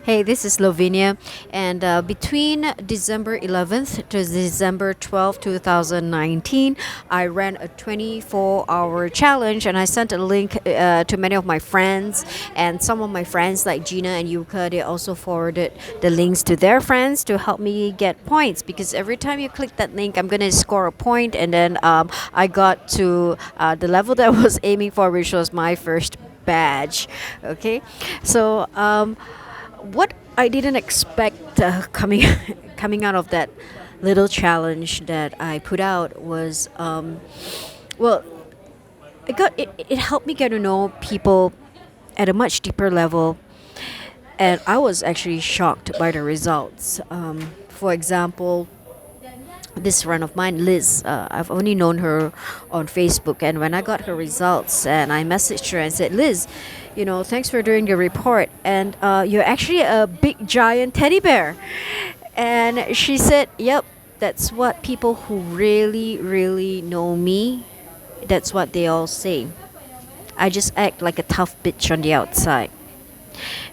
Hey, this is Lavinia, and between December 11th to December 12th, 2019, I ran a 24-hour challenge, and I sent a link to many of my friends, and some of my friends like Gina and Yuka, they also forwarded the links to their friends to help me get points, because every time you click that link, I'm gonna score a point, and then I got to the level that I was aiming for, which was my first badge. Okay, so what I didn't expect coming out of that little challenge that I put out was well, it helped me get to know people at a much deeper level, and I was actually shocked by the results. For example, this friend of mine, Liz, I've only known her on Facebook, and when I got her results, and I messaged her and said, Liz, thanks for doing your report, and you're actually a big giant teddy bear. And she said, yep, that's what people who really, really know me, that's what they all say. I just act like a tough bitch on the outside.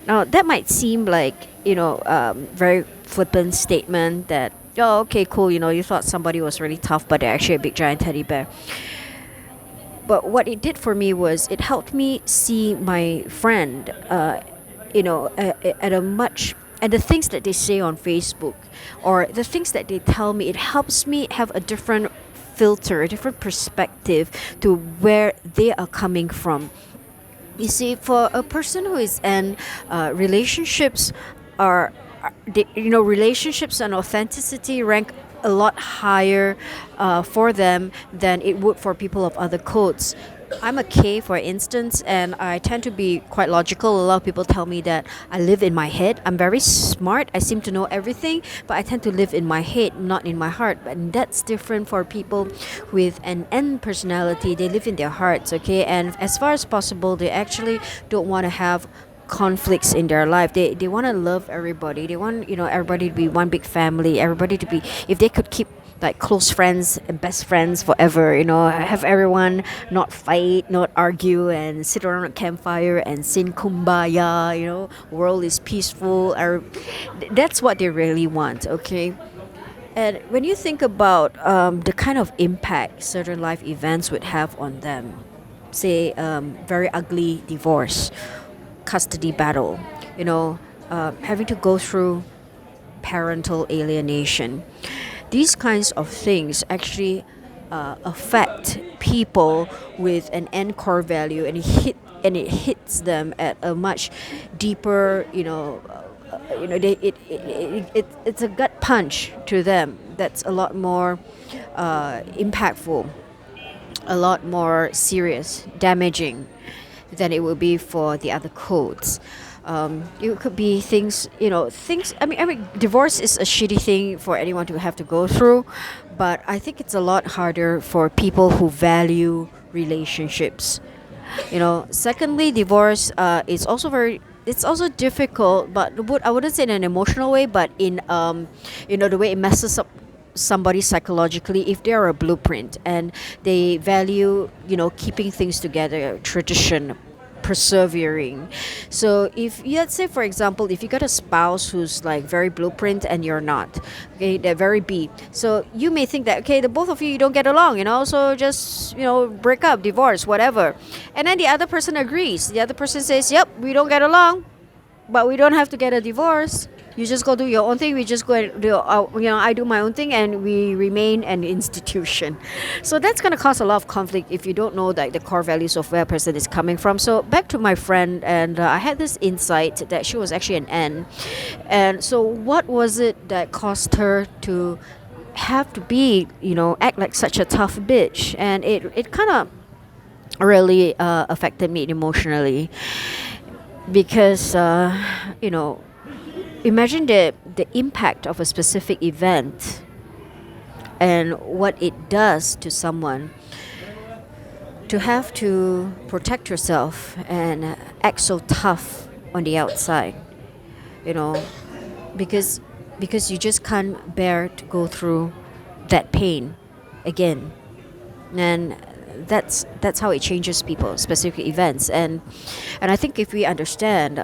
Now, that might seem like, very flippant statement that, oh, okay, cool, you thought somebody was really tough, but they're actually a big giant teddy bear. But what it did for me was it helped me see my friend, at a much, and the things that they say on Facebook or the things that they tell me, it helps me have a different filter, a different perspective to where they are coming from. You see, for a person who is in relationships, relationships and authenticity rank a lot higher for them than it would for people of other codes. I'm a K, for instance, and I tend to be quite logical. A lot of people tell me that I live in my head. I'm very smart. I seem to know everything, but I tend to live in my head, not in my heart. And that's different for people with an N personality. They live in their hearts, okay? And as far as possible, they actually don't want to have conflicts in their life. They want to love everybody. They want, everybody to be one big family. Everybody to be, if they could keep like close friends and best friends forever, have everyone not fight, not argue, and sit around a campfire and sing kumbaya, world is peaceful. That's what they really want, okay? And when you think about the kind of impact certain life events would have on them, say very ugly divorce, custody battle, having to go through parental alienation. These kinds of things actually affect people with an end core value, and it hits them at a much deeper, it's a gut punch to them. That's a lot more impactful, a lot more serious, damaging than it will be for the other codes. It could be things, things. I mean, divorce is a shitty thing for anyone to have to go through, but I think it's a lot harder for people who value relationships. Secondly, divorce is also very. It's also difficult, but I wouldn't say in an emotional way, but in the way it messes up somebody psychologically if they are a blueprint and they value keeping things together, tradition, persevering. So if, let's say, for example, if you got a spouse who's like very blueprint and you're not, okay, they're very B, so you may think that, okay, the both of you don't get along, so just break up, divorce, whatever. And then the other person agrees. The other person says, yep, we don't get along, but we don't have to get a divorce. You just go do your own thing. We just go and do, I do my own thing, and we remain an institution. So that's going to cause a lot of conflict if you don't know like the core values of where a person is coming from. So back to my friend, and I had this insight that she was actually an N. And so what was it that caused her to have to be, act like such a tough bitch? And it kind of really affected me emotionally, because imagine the impact of a specific event and what it does to someone to have to protect yourself and act so tough on the outside, you know because you just can't bear to go through that pain again. And that's how it changes people, specific events. And I think if we understand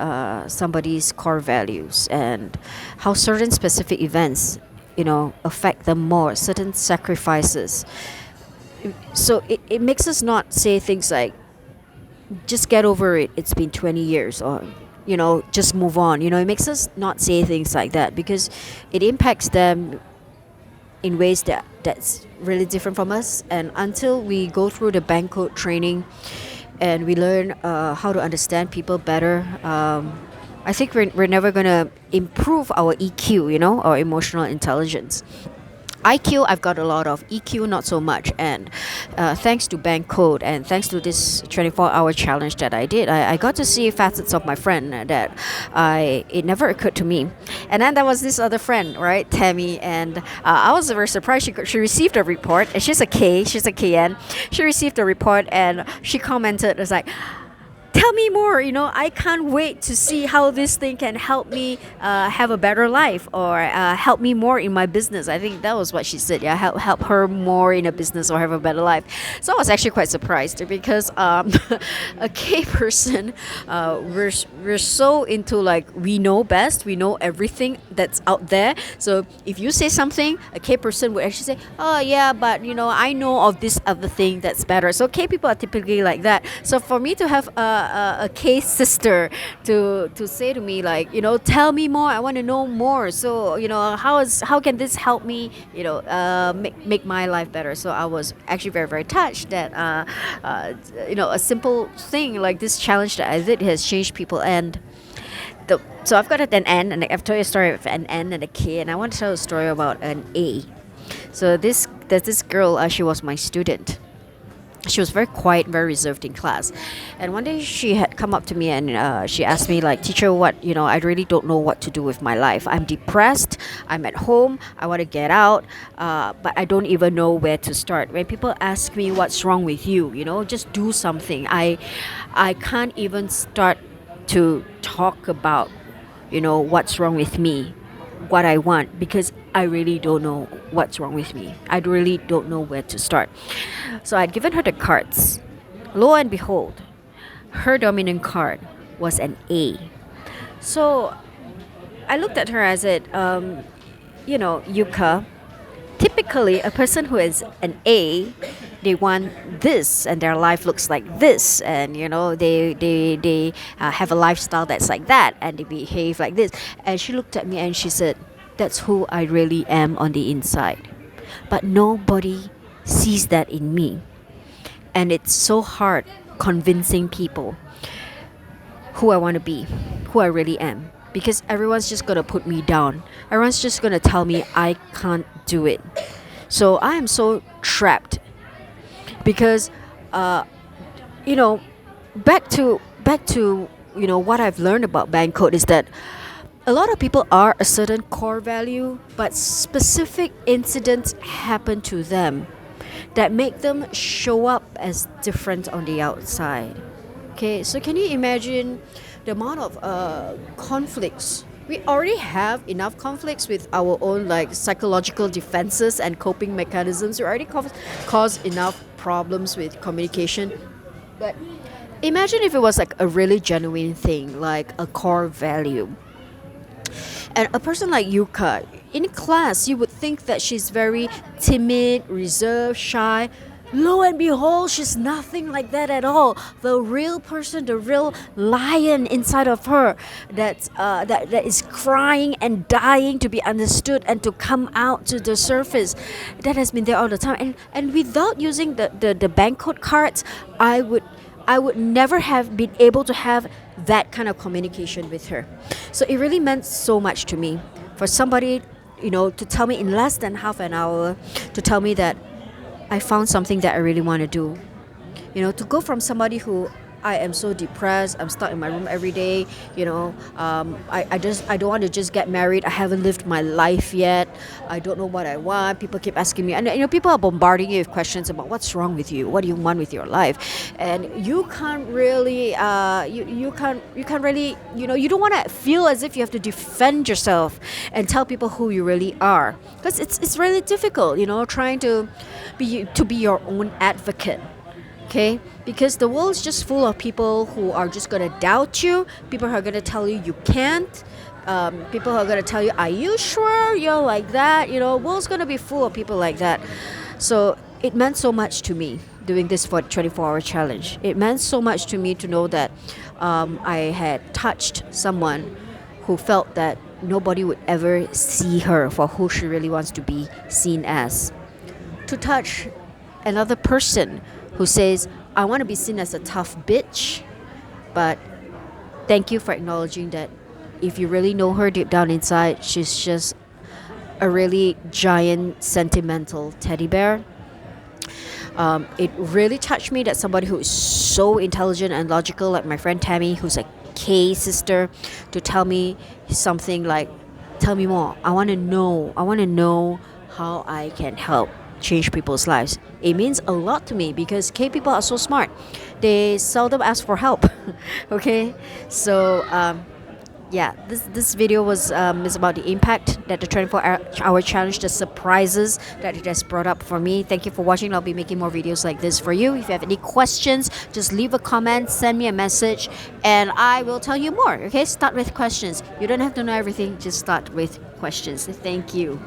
somebody's core values and how certain specific events, affect them more, certain sacrifices, so it makes us not say things like, just get over it, it's been 20 years, or just move on. It makes us not say things like that, because it impacts them in ways that's really different from us. And until we go through the bank code training and we learn how to understand people better, I think we're never going to improve our EQ, our emotional intelligence. IQ, I've got a lot of. EQ, not so much. And thanks to bank code and thanks to this 24-hour challenge that I did, I got to see facets of my friend that it never occurred to me. And then there was this other friend, right, Tammy, and I was very surprised. She received a report, and she's a KN. She received a report, and she commented, it's like, tell me more. I can't wait to see how this thing can help me have a better life, or help me more in my business. I think that was what she said. Yeah, help her more in a business or have a better life. So I was actually quite surprised, because a K person, we're so into, like, we know best, we know everything that's out there. So if you say something, a K person would actually say, oh yeah, but I know of this other thing that's better. So K people are typically like that. So for me to have a K sister to say to me, like, tell me more, I want to know more. So how can this help me, make my life better. So I was actually very, very touched that a simple thing like this challenge that I did has changed people. And so I've got an N, and I've told you a story of an N and a K, and I want to tell a story about an A. So there's this girl, she was my student. She was very quiet, very reserved in class. And one day she had come up to me, and she asked me, like, teacher, I really don't know what to do with my life. I'm depressed. I'm at home. I want to get out, but I don't even know where to start. When people ask me, what's wrong with you? Just do something. I can't even start to talk about, what's wrong with me, what I want, because I really don't know what's wrong with me. I really don't know where to start. So I'd given her the cards. Lo and behold, her dominant card was an A. So I looked at her as Yuka, typically a person who is an A, they want this, and their life looks like this, and they have a lifestyle that's like that, and they behave like this. And she looked at me and she said, that's who I really am on the inside, but nobody sees that in me. And it's so hard convincing people who I want to be, who I really am, because everyone's just going to put me down. Everyone's just going to tell me I can't do it. So I am so trapped, because back to what I've learned about bank code is that a lot of people are a certain core value, but specific incidents happen to them that make them show up as different on the outside. Okay, so can you imagine the amount of conflicts? We already have enough conflicts with our own, like, psychological defenses and coping mechanisms. We already cause enough problems with communication. But imagine if it was like a really genuine thing, like a core value. And a person like Yuka, in class, you would think that she's very timid, reserved, shy. Lo and behold, she's nothing like that at all. The real person, the real lion inside of her that is crying and dying to be understood and to come out to the surface, that has been there all the time. And without using the bank code cards, I would never have been able to have that kind of communication with her. So it really meant so much to me for somebody, to tell me in less than half an hour, to tell me that I found something that I really want to do. To go from somebody who, I am so depressed, I'm stuck in my room every day, I don't want to just get married, I haven't lived my life yet, I don't know what I want, people keep asking me, and people are bombarding you with questions about what's wrong with you, what do you want with your life, and you can't really, you can't really, you don't want to feel as if you have to defend yourself and tell people who you really are, because it's really difficult, trying to be your own advocate. Okay, because the world is just full of people who are just gonna doubt you, people who are gonna tell you you can't, people who are gonna tell you, are you sure you're like that? World's gonna be full of people like that. So it meant so much to me doing this for 24-hour challenge. It meant so much to me to know that I had touched someone who felt that nobody would ever see her for who she really wants to be seen as. To touch another person who says, I want to be seen as a tough bitch, but thank you for acknowledging that if you really know her deep down inside, she's just a really giant sentimental teddy bear. It really touched me that somebody who is so intelligent and logical, like my friend Tammy, who's a K sister, to tell me something like, tell me more. I want to know how I can help change people's lives. It means a lot to me because K people are so smart. They seldom ask for help. Okay, so yeah, this video was is about the impact that the 24-hour challenge, the surprises that it has brought up for me. Thank you for watching. I'll be making more videos like this for you. If you have any questions, just leave a comment, send me a message, and I will tell you more. Okay, start with questions. You don't have to know everything, just start with questions. Thank you.